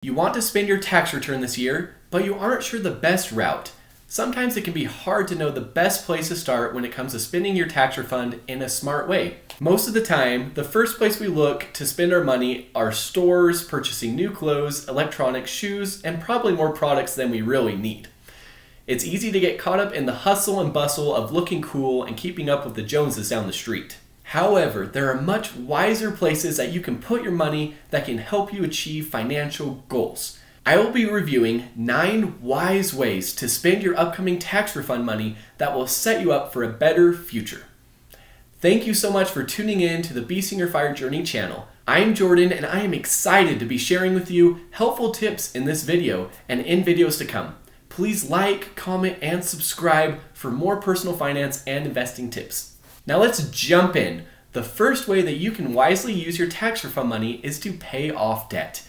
You want to spend your tax return this year, but you aren't sure the best route. Sometimes it can be hard to know the best place to start when it comes to spending your tax refund in a smart way. Most of the time, the first place we look to spend our money are stores, purchasing new clothes, electronics, shoes, and probably more products than we really need. It's easy to get caught up in the hustle and bustle of looking cool and keeping up with the Joneses down the street. However, there are much wiser places that you can put your money that can help you achieve financial goals. I will be reviewing 9 wise ways to spend your upcoming tax refund money that will set you up for a better future. Thank you so much for tuning in to the Biesinger Fire Journey channel. I am Jordan and I am excited to be sharing with you helpful tips in this video and in videos to come. Please like, comment, and subscribe for more personal finance and investing tips. Now let's jump in. The first way that you can wisely use your tax refund money is to pay off debt.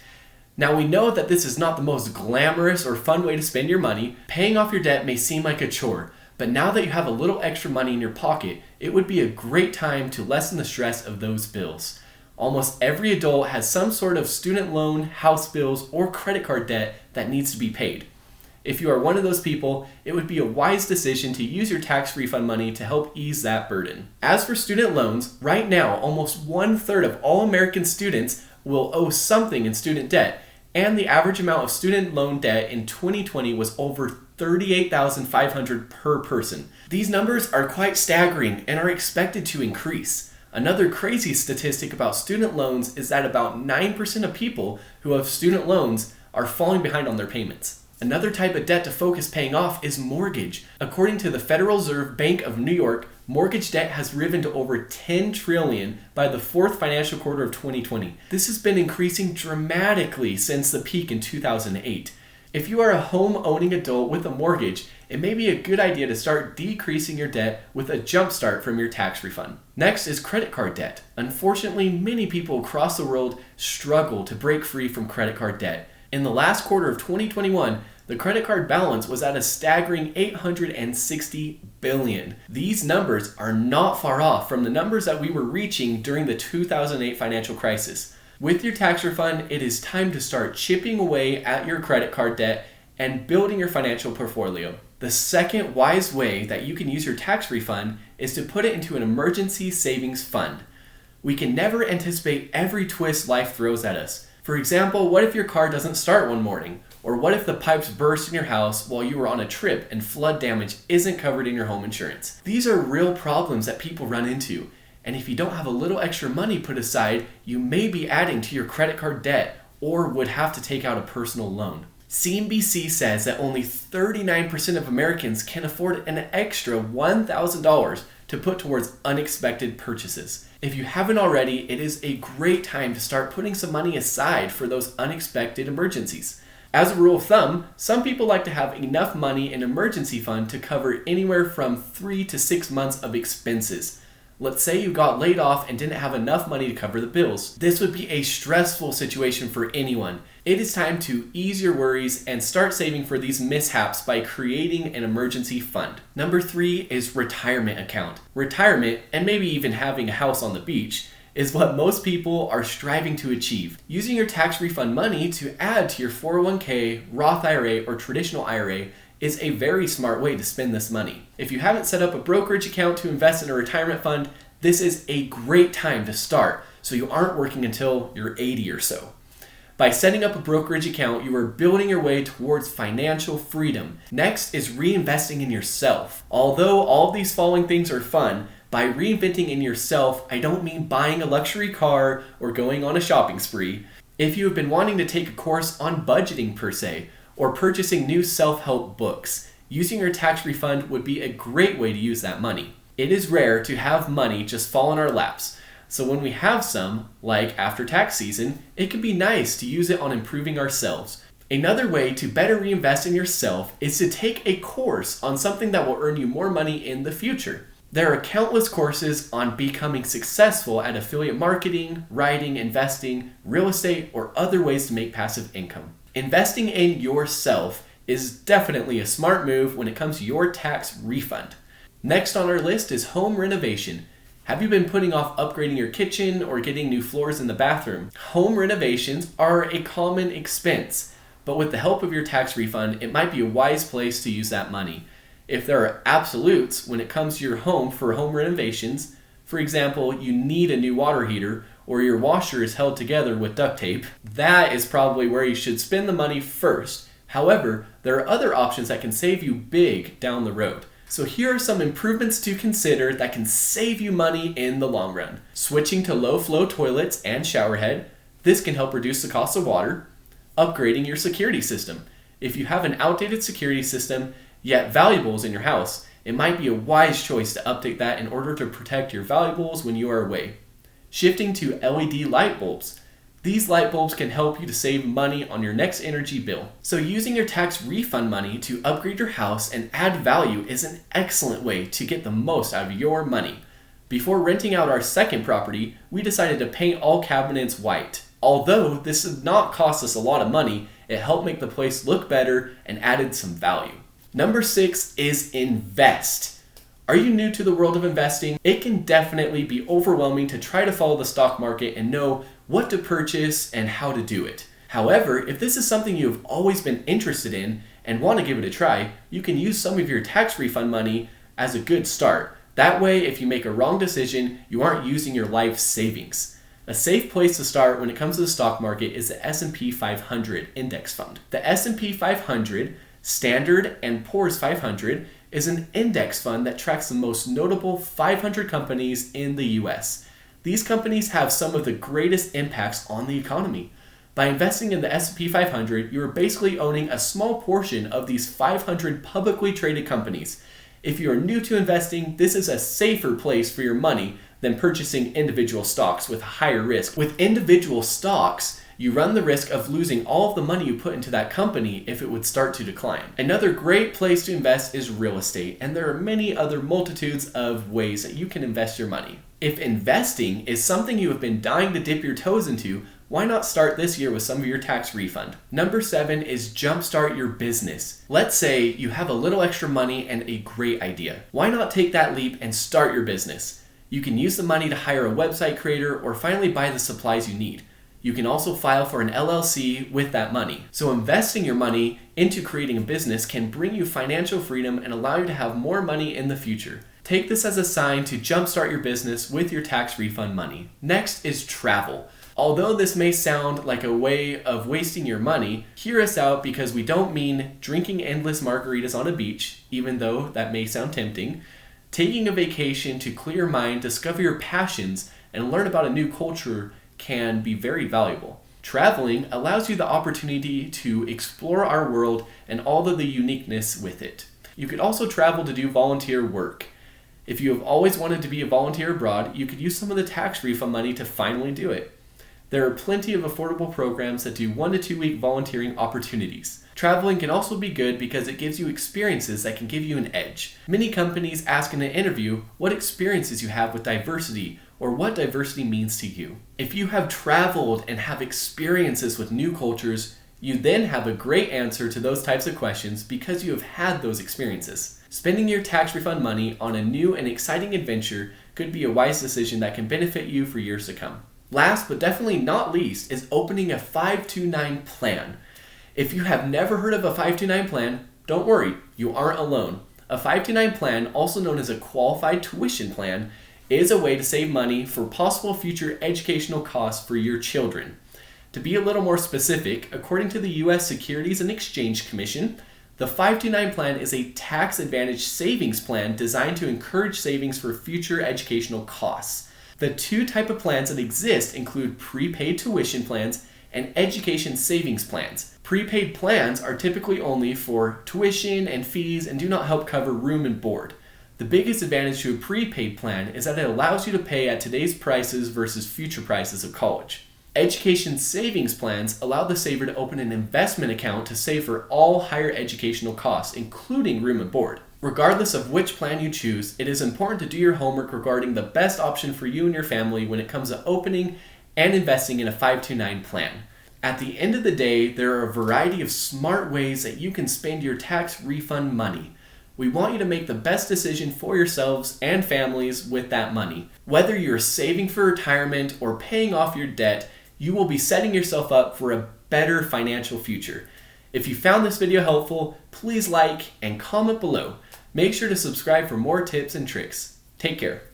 Now we know that this is not the most glamorous or fun way to spend your money. Paying off your debt may seem like a chore, but now that you have a little extra money in your pocket, it would be a great time to lessen the stress of those bills. Almost every adult has some sort of student loan, house bills, or credit card debt that needs to be paid. If you are one of those people, it would be a wise decision to use your tax refund money to help ease that burden. As for student loans, right now, almost 1/3 of all American students will owe something in student debt, and the average amount of student loan debt in 2020 was over $38,500 per person. These numbers are quite staggering and are expected to increase. Another crazy statistic about student loans is that about 9% of people who have student loans are falling behind on their payments. Another type of debt to focus paying off is mortgage. According to the Federal Reserve Bank of New York, mortgage debt has risen to over $10 trillion by the fourth financial quarter of 2020. This has been increasing dramatically since the peak in 2008. If you are a home-owning adult with a mortgage, it may be a good idea to start decreasing your debt with a jump start from your tax refund. Next is credit card debt. Unfortunately, many people across the world struggle to break free from credit card debt. In the last quarter of 2021, the credit card balance was at a staggering $860 billion. These numbers are not far off from the numbers that we were reaching during the 2008 financial crisis. With your tax refund, it is time to start chipping away at your credit card debt and building your financial portfolio. The second wise way that you can use your tax refund is to put it into an emergency savings fund. We can never anticipate every twist life throws at us. For example, what if your car doesn't start one morning? Or what if the pipes burst in your house while you were on a trip and flood damage isn't covered in your home insurance? These are real problems that people run into. And if you don't have a little extra money put aside, you may be adding to your credit card debt or would have to take out a personal loan. CNBC says that only 39% of Americans can afford an extra $1,000 to put towards unexpected purchases. If you haven't already, it is a great time to start putting some money aside for those unexpected emergencies. As a rule of thumb, some people like to have enough money in an emergency fund to cover anywhere from 3 to 6 months of expenses. Let's say you got laid off and didn't have enough money to cover the bills. This would be a stressful situation for anyone. It is time to ease your worries and start saving for these mishaps by creating an emergency fund. Number 3 is retirement account. Retirement, and maybe even having a house on the beach, is what most people are striving to achieve. Using your tax refund money to add to your 401k, Roth IRA, or traditional IRA is a very smart way to spend this money. If you haven't set up a brokerage account to invest in a retirement fund, this is a great time to start so you aren't working until you're 80 or so. By setting up a brokerage account, you are building your way towards financial freedom. Next is reinvesting in yourself. Although all of these following things are fun, by reinventing in yourself, I don't mean buying a luxury car or going on a shopping spree. If you have been wanting to take a course on budgeting per se, or purchasing new self-help books, using your tax refund would be a great way to use that money. It is rare to have money just fall in our laps, so when we have some, like after tax season, it can be nice to use it on improving ourselves. Another way to better reinvest in yourself is to take a course on something that will earn you more money in the future. There are countless courses on becoming successful at affiliate marketing, writing, investing, real estate, or other ways to make passive income. Investing in yourself is definitely a smart move when it comes to your tax refund. Next on our list is home renovation. Have you been putting off upgrading your kitchen or getting new floors in the bathroom? Home renovations are a common expense, but with the help of your tax refund, it might be a wise place to use that money. If there are absolutes when it comes to your home for home renovations, for example, you need a new water heater or your washer is held together with duct tape, that is probably where you should spend the money first. However, there are other options that can save you big down the road. So here are some improvements to consider that can save you money in the long run. Switching to low flow toilets and shower head. This can help reduce the cost of water. Upgrading your security system. If you have an outdated security system, yet valuables in your house, it might be a wise choice to update that in order to protect your valuables when you are away. Shifting to LED light bulbs. These light bulbs can help you to save money on your next energy bill. So using your tax refund money to upgrade your house and add value is an excellent way to get the most out of your money. Before renting out our second property, we decided to paint all cabinets white. Although this did not cost us a lot of money, it helped make the place look better and added some value. Number 6 is invest. Are you new to the world of investing? It can definitely be overwhelming to try to follow the stock market and know what to purchase and how to do it. However, if this is something you have always been interested in and want to give it a try, you can use some of your tax refund money as a good start. That way, if you make a wrong decision, you aren't using your life savings. A safe place to start when it comes to the stock market is the S&P 500 index fund. The S&P 500, Standard & Poor's 500, is an index fund that tracks the most notable 500 companies in the US. These companies have some of the greatest impacts on the economy. By investing in the S&P 500, you are basically owning a small portion of these 500 publicly traded companies. If you are new to investing, this is a safer place for your money than purchasing individual stocks with higher risk. With individual stocks, you run the risk of losing all of the money you put into that company if it would start to decline. Another great place to invest is real estate, and there are many other multitudes of ways that you can invest your money. If investing is something you have been dying to dip your toes into, why not start this year with some of your tax refund? Number 7 is jumpstart your business. Let's say you have a little extra money and a great idea. Why not take that leap and start your business? You can use the money to hire a website creator or finally buy the supplies you need. You can also file for an LLC with that money. So investing your money into creating a business can bring you financial freedom and allow you to have more money in the future. Take this as a sign to jumpstart your business with your tax refund money. Next is travel. Although this may sound like a way of wasting your money, hear us out because we don't mean drinking endless margaritas on a beach, even though that may sound tempting. Taking a vacation to clear your mind, discover your passions, and learn about a new culture can be very valuable. Traveling allows you the opportunity to explore our world and all of the uniqueness with it. You could also travel to do volunteer work. If you have always wanted to be a volunteer abroad, you could use some of the tax refund money to finally do it. There are plenty of affordable programs that do 1 to 2 week volunteering opportunities. Traveling can also be good because it gives you experiences that can give you an edge. Many companies ask in an interview what experiences you have with diversity or what diversity means to you. If you have traveled and have experiences with new cultures, you then have a great answer to those types of questions because you have had those experiences. Spending your tax refund money on a new and exciting adventure could be a wise decision that can benefit you for years to come. Last but definitely not least is opening a 529 plan. If you have never heard of a 529 plan, don't worry, you aren't alone. A 529 plan, also known as a qualified tuition plan, is a way to save money for possible future educational costs for your children. To be a little more specific, according to the U.S. Securities and Exchange Commission, the 529 plan is a tax advantage savings plan designed to encourage savings for future educational costs. The two types of plans that exist include prepaid tuition plans and education savings plans. Prepaid plans are typically only for tuition and fees and do not help cover room and board. The biggest advantage to a prepaid plan is that it allows you to pay at today's prices versus future prices of college. Education savings plans allow the saver to open an investment account to save for all higher educational costs, including room and board. Regardless of which plan you choose, it is important to do your homework regarding the best option for you and your family when it comes to opening and investing in a 529 plan. At the end of the day, there are a variety of smart ways that you can spend your tax refund money. We want you to make the best decision for yourselves and families with that money. Whether you're saving for retirement or paying off your debt, you will be setting yourself up for a better financial future. If you found this video helpful, please like and comment below. Make sure to subscribe for more tips and tricks. Take care.